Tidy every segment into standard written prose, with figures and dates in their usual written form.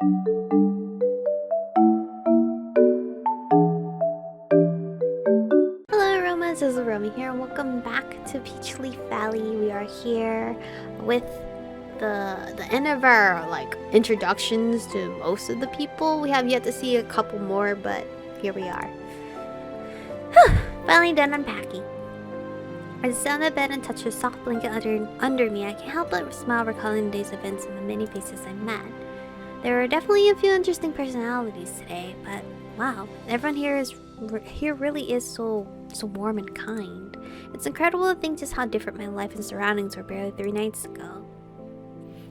Hello Aromas, this is Aromie here and welcome back to Peachleaf Valley. We are here with the end of our introductions to most of the people. We have yet to see a couple more, but here we are. Finally done unpacking. As I sit on the bed and touch the soft blanket under me, I can't help but smile recalling the day's events and the many faces I met. There are definitely a few interesting personalities today, but wow, everyone here really is so warm and kind. It's incredible to think just how different my life and surroundings were barely 3 nights ago.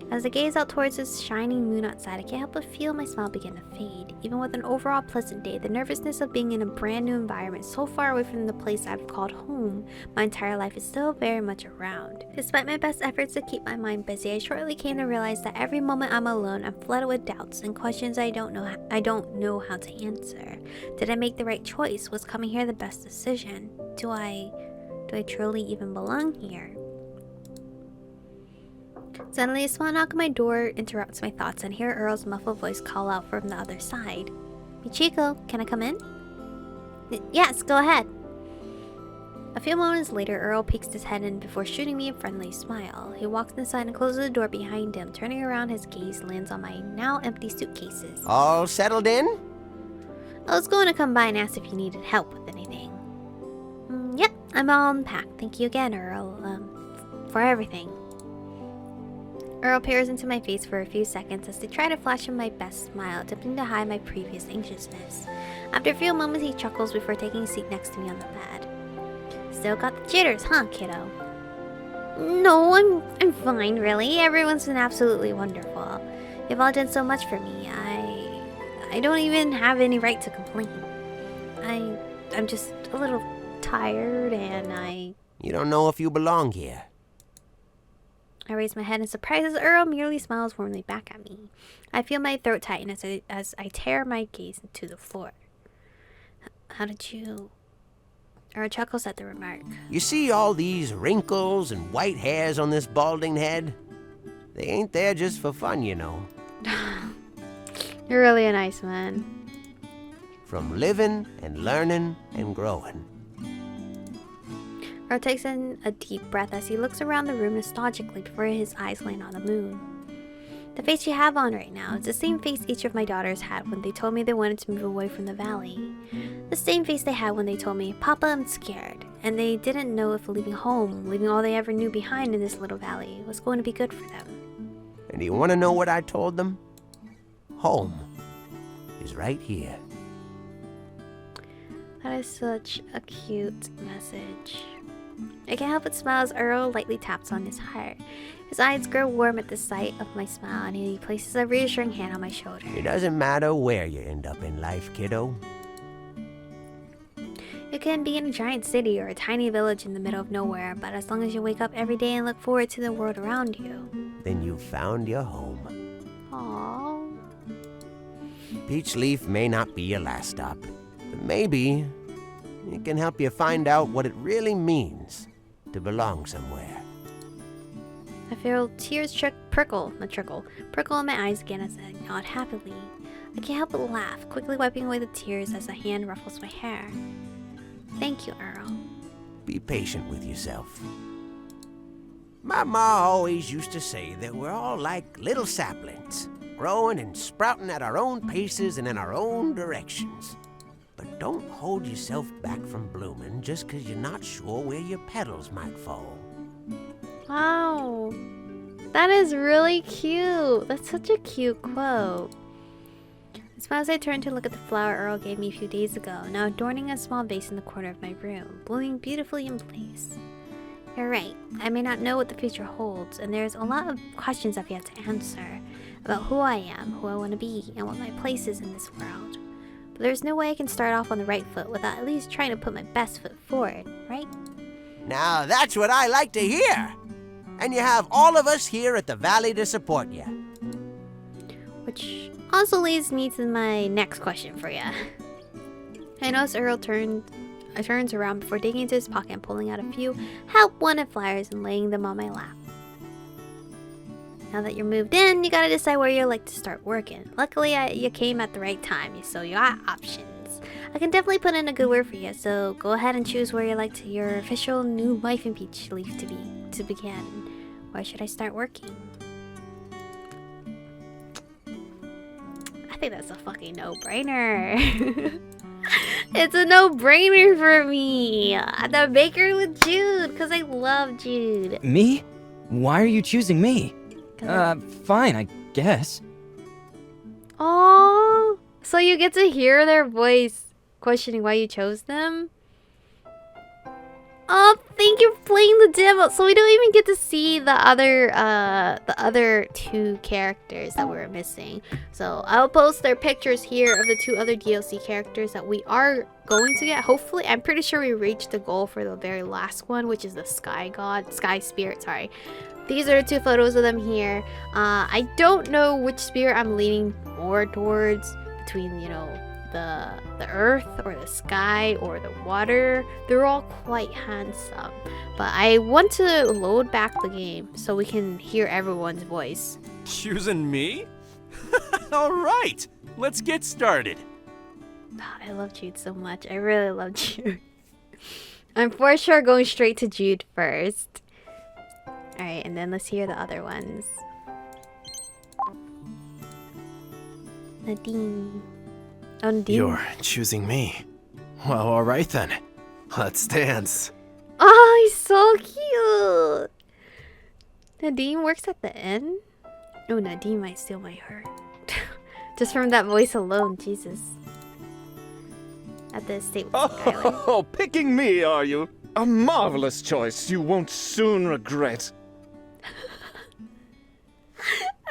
As I gaze out towards this shining moon outside, I can't help but feel my smile begin to fade. Even with an overall pleasant day, the nervousness of being in a brand new environment so far away from the place I've called home my entire life is still very much around. Despite my best efforts to keep my mind busy, I shortly came to realize that every moment I'm alone, I'm flooded with doubts and questions I don't know how to answer. Did I make the right choice? Was coming here the best decision? Do I truly even belong here? Suddenly, a small knock on my door interrupts my thoughts, and hear Earl's muffled voice call out from the other side. "Michiko, can I come in?" "Yes, go ahead." A few moments later, Earl peeks his head in before shooting me a friendly smile. He walks inside and closes the door behind him. Turning around, his gaze lands on my now empty suitcases. All settled in? I was going to come by and ask if you needed help with anything. Yep, I'm all unpacked. Thank you again, Earl, for everything. Earl peers into my face for a few seconds as I try to flash him my best smile, attempting to hide my previous anxiousness. After a few moments, he chuckles before taking a seat next to me on the bed. "Still got the jitters, huh, kiddo?" "No, I'm fine, really. Everyone's been absolutely wonderful. You've all done so much for me. I don't even have any right to complain. I'm just a little tired and You don't know if you belong here. I raise my head in surprise as Earl merely smiles warmly back at me. I feel my throat tighten as I tear my gaze into the floor. "How did you..." Earl chuckles at the remark. You see all these wrinkles and white hairs on this balding head? They ain't there just for fun, you know. You're really a nice man. From living and learning and growing. Earl takes in a deep breath as he looks around the room nostalgically before his eyes land on the moon. "The face you have on right now is the same face each of my daughters had when they told me they wanted to move away from the valley. The same face they had when they told me, 'Papa, I'm scared,' and they didn't know if leaving home, leaving all they ever knew behind in this little valley, was going to be good for them." And you want to know what I told them? Home is right here. That is such a cute message. I can't help but smile as Earl lightly taps on his heart. His eyes grow warm at the sight of my smile, and he places a reassuring hand on my shoulder. It doesn't matter where you end up in life, kiddo. You can be in a giant city or a tiny village in the middle of nowhere, but as long as you wake up every day and look forward to the world around you, Then you've found your home. aww. Peachleaf may not be your last stop, but maybe it can help you find out what it really means to belong somewhere. I feel tears prickle in my eyes again as I nod happily. I can't help but laugh, quickly wiping away the tears as a hand ruffles my hair. "Thank you, Earl." Be patient with yourself. My ma always used to say that we're all like little saplings, growing and sprouting at our own paces and in our own directions. But don't hold yourself back from blooming just 'cause you're not sure where your petals might fall. Wow, that is really cute. That's such a cute quote. I smile as I turn to look at the flower Earl gave me a few days ago, now adorning a small vase in the corner of my room, blooming beautifully in place. You're right, I may not know what the future holds, and there's a lot of questions I've yet to answer about who I am, who I want to be, and what my place is in this world. But there's no way I can start off on the right foot without at least trying to put my best foot forward, right? Now that's what I like to hear! And you have all of us here at the Valley to support you. Which also leads me to my next question for you. I notice Earl turns around before digging into his pocket and pulling out a few help wanted flyers and laying them on my lap. Now that you're moved in, you gotta decide where you like to start working. Luckily, you came at the right time, so you got options. I can definitely put in a good word for you, so go ahead and choose where you like to your official new life in Peachleaf to begin. Where should I start working? I think that's a fucking no-brainer. It's a no-brainer for me. The baker with Jude, because I love Jude. Me? Why are you choosing me? Fine, I guess. Oh, so you get to hear their voice questioning why you chose them? Oh, thank you for playing the demo. So we don't even get to see the other two characters that we're missing. So I'll post their pictures here of the two other DLC characters that we are going to get. Hopefully, I'm pretty sure we reached the goal for the very last one, which is the Sky Spirit, sorry. These are the two photos of them here. I don't know which spirit I'm leaning more towards between, you know, the earth or the sky or the water. They're all quite handsome, but I want to load back the game so we can hear everyone's voice. Choosing me? All right, let's get started. I love Jude so much. I really love Jude. I'm for sure going straight to Jude first. Alright, and then let's hear the other ones. Nadine. Oh, Nadine. You're choosing me. Well, alright then. Let's dance. Oh, he's so cute. Nadine works at the inn? Oh, Nadine might steal my heart. Just from that voice alone, Jesus. At the estate with Skylar. Oh, picking me, are you? A marvelous choice you won't soon regret.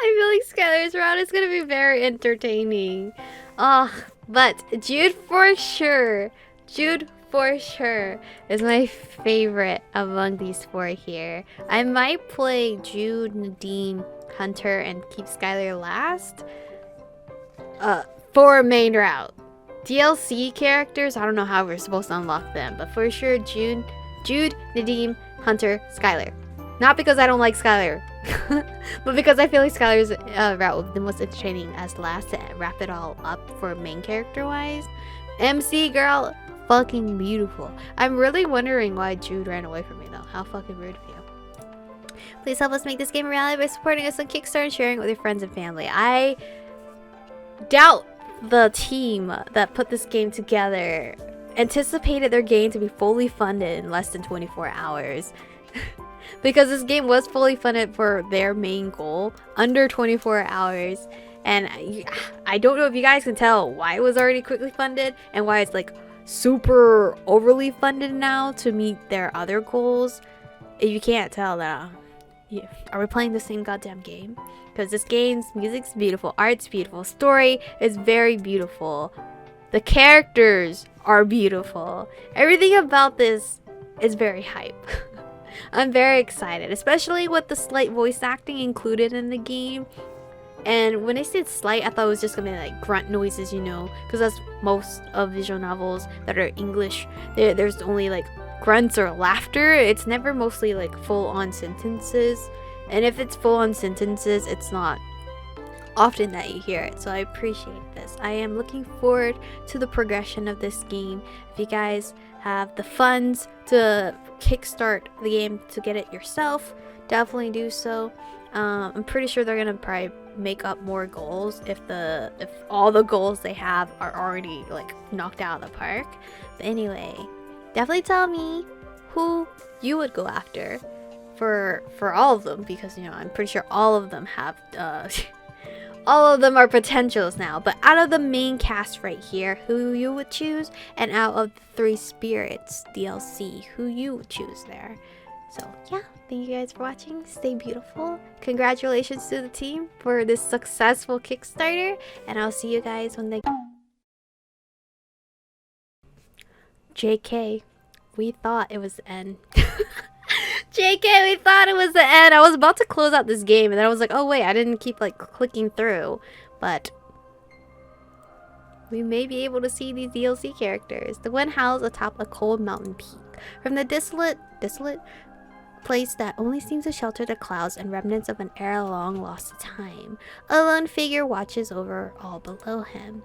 I feel like Skylar's round is gonna be very entertaining. Oh, but Jude for sure. Jude for sure is my favorite among these four here. I might play Jude, Nadine, Hunter, and keep Skylar last. For a main route. DLC characters, I don't know how we're supposed to unlock them, but for sure Jude, Nadine, Hunter, Skylar. Not because I don't like Skylar, but because I feel like Skylar's route will be the most entertaining as last to wrap it all up for main character wise. MC girl, fucking beautiful. I'm really wondering why Jude ran away from me though. How fucking rude of you. Please help us make this game a reality by supporting us on Kickstarter and sharing it with your friends and family. I doubt the team that put this game together anticipated their game to be fully funded in less than 24 hours. Because this game was fully funded for their main goal under 24 hours. And I don't know if you guys can tell why it was already quickly funded and why it's like super overly funded now to meet their other goals. If you can't tell that, are we playing the same goddamn game? Because this game's music's beautiful, art's beautiful, story is very beautiful. The characters are beautiful. Everything about this is very hype. I'm very excited, especially with the slight voice acting included in the game. And when I said slight, I thought it was just gonna be like grunt noises, you know, because that's most of visual novels that are English. There's only like grunts or laughter. It's never mostly like full-on sentences. And if it's full-on sentences, it's not often that you hear it. So I appreciate this. I am looking forward to the progression of this game. If you guys have the funds to kickstart the game to get it yourself, definitely do so. I'm pretty sure they're gonna probably make up more goals if all the goals they have are already like knocked out of the park. But anyway, definitely tell me who you would go after for all of them, because you know I'm pretty sure all of them have all of them are potentials now. But out of the main cast right here, who you would choose, and out of the 3 spirits DLC, who you would choose there. So yeah, thank you guys for watching. Stay beautiful. Congratulations to the team for this successful Kickstarter, and I'll see you guys when they JK, we thought it was the end. JK, we thought it was the end. I was about to close out this game and then I was like, oh wait, I didn't keep like clicking through. But we may be able to see these DLC characters. The one housed atop a cold mountain peak. From the desolate place that only seems to shelter the clouds and remnants of an era long lost to time. A lone figure watches over all below him.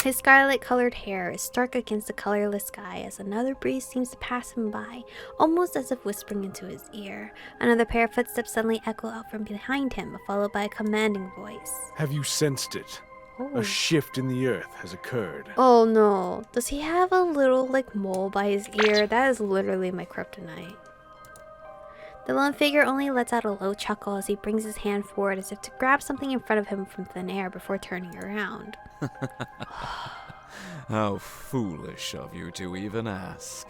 His scarlet-colored hair is stark against the colorless sky as another breeze seems to pass him by, almost as if whispering into his ear. Another pair of footsteps suddenly echo out from behind him, followed by a commanding voice. Have you sensed it? Oh. A shift in the earth has occurred. Oh no. Does he have a little, like, mole by his ear? That is literally my kryptonite. The lone figure only lets out a low chuckle as he brings his hand forward as if to grab something in front of him from thin air before turning around. How foolish of you to even ask.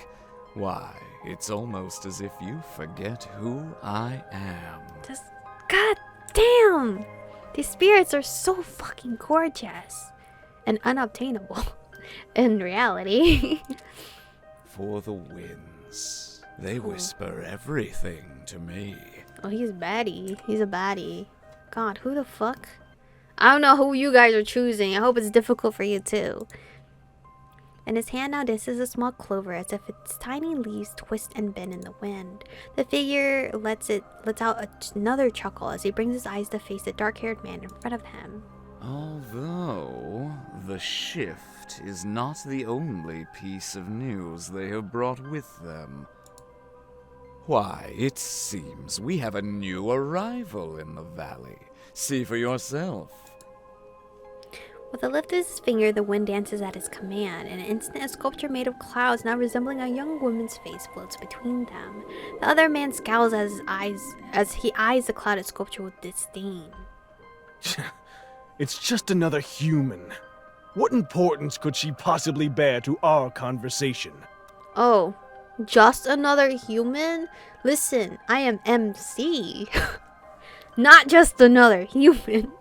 Why, it's almost as if you forget who I am. Just, god damn! These spirits are so fucking gorgeous and unobtainable in reality. For the winds, they whisper everything to me. Oh, he's baddie. He's a baddie. God, who the fuck? I don't know who you guys are choosing. I hope it's difficult for you too. In his hand now dances a small clover as if its tiny leaves twist and bend in the wind. The figure lets out another chuckle as he brings his eyes to face the dark-haired man in front of him. Although, the shift is not the only piece of news they have brought with them. Why, it seems we have a new arrival in the valley. See for yourself. With a lift of his finger, the wind dances at his command. In an instant, a sculpture made of clouds, now resembling a young woman's face, floats between them. The other man scowls as he eyes the clouded sculpture with disdain. It's just another human. What importance could she possibly bear to our conversation? Oh, just another human? Listen, I am MC. Not just another human.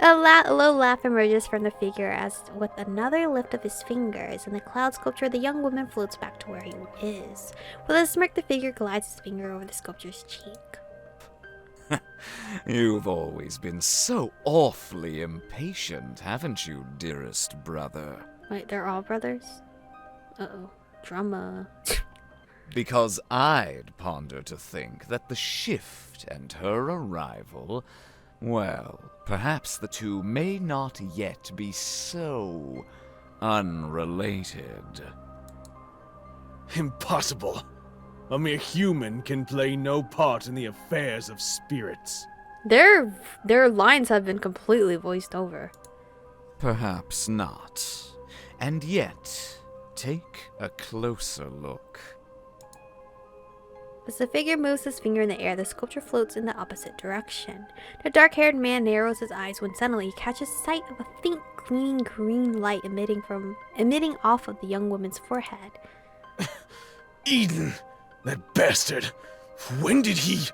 A low laugh emerges from the figure as, with another lift of his fingers, in the cloud sculpture, the young woman floats back to where he is. With a smirk, the figure glides his finger over the sculpture's cheek. You've always been so awfully impatient, haven't you, dearest brother? Wait, they're all brothers? Uh-oh. Drama. Because I'd ponder to think that the shift and her arrival, well, perhaps the two may not yet be so unrelated. Impossible. A mere human can play no part in the affairs of spirits. Their lines have been completely voiced over. Perhaps not. And yet, take a closer look. As the figure moves his finger in the air, the sculpture floats in the opposite direction. The dark-haired man narrows his eyes when suddenly he catches sight of a faint, gleaming green light emitting off of the young woman's forehead. Eden! That bastard! When did he...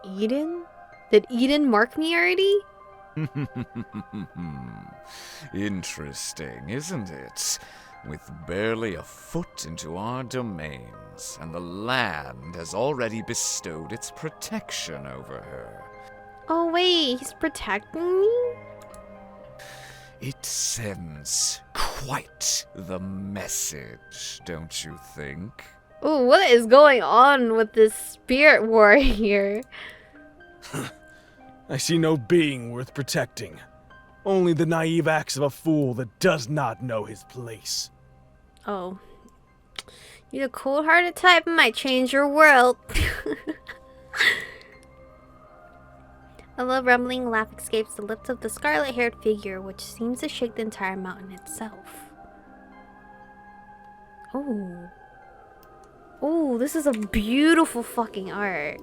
Eden? Did Eden mark me already? Interesting, isn't it? With barely a foot into our domains, and the land has already bestowed its protection over her. Oh wait, he's protecting me? It sends quite the message, don't you think? Ooh, what is going on with this spirit war here? I see no being worth protecting. Only the naive acts of a fool that does not know his place. Oh. You're the cold-hearted type and might change your world. A low rumbling laugh escapes the lips of the scarlet-haired figure, which seems to shake the entire mountain itself. Oh. Oh, this is a beautiful fucking art.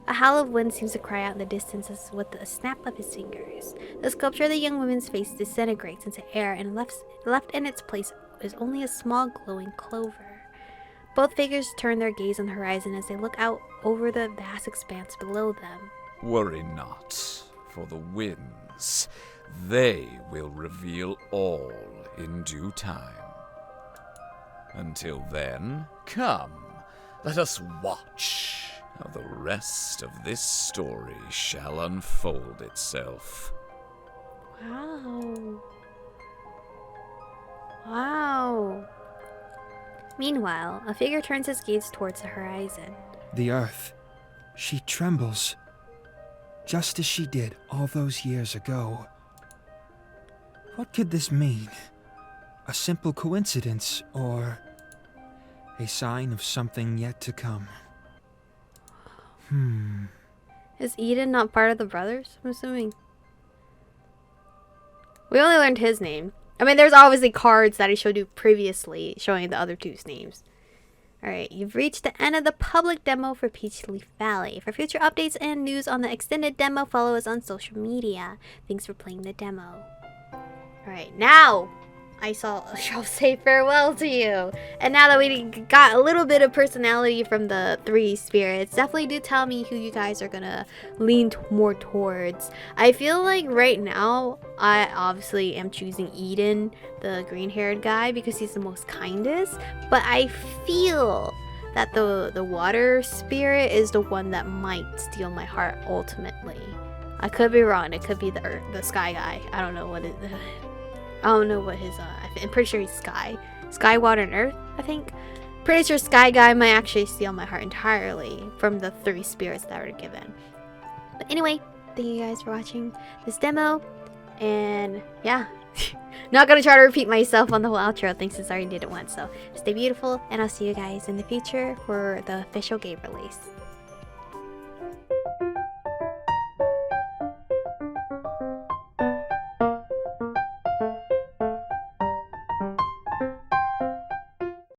A howl of wind seems to cry out in the distance as with a snap of his fingers. The sculpture of the young woman's face disintegrates into air, and left in its place is only a small glowing clover. Both figures turn their gaze on the horizon as they look out over the vast expanse below them. Worry not, for the winds. They will reveal all in due time. Until then, come, let us watch how the rest of this story shall unfold itself. Wow. Wow. Meanwhile, a figure turns his gaze towards the horizon. The earth, she trembles, just as she did all those years ago. What could this mean? A simple coincidence, or a sign of something yet to come? Is Eden not part of the brothers? I'm assuming. We only learned his name. I mean, there's obviously cards that I showed you previously showing the other two's names. Alright, you've reached the end of the public demo for Peachleaf Valley. For future updates and news on the extended demo, follow us on social media. Thanks for playing the demo. Alright, now I shall say farewell to you. And now that we got a little bit of personality from the 3 spirits, definitely do tell me who you guys are gonna lean more towards. I feel like right now, I obviously am choosing Eden, the green-haired guy, because he's the most kindest. But I feel that the water spirit is the one that might steal my heart ultimately. I could be wrong. It could be the sky guy. I don't know what it. I don't know what his, I'm pretty sure he's Sky. Sky, Water, and Earth, I think. Pretty sure Sky Guy might actually steal my heart entirely from the 3 spirits that were given. But anyway, thank you guys for watching this demo. And yeah, not gonna try to repeat myself on the whole outro thing since I already did it once. So stay beautiful, and I'll see you guys in the future for the official game release.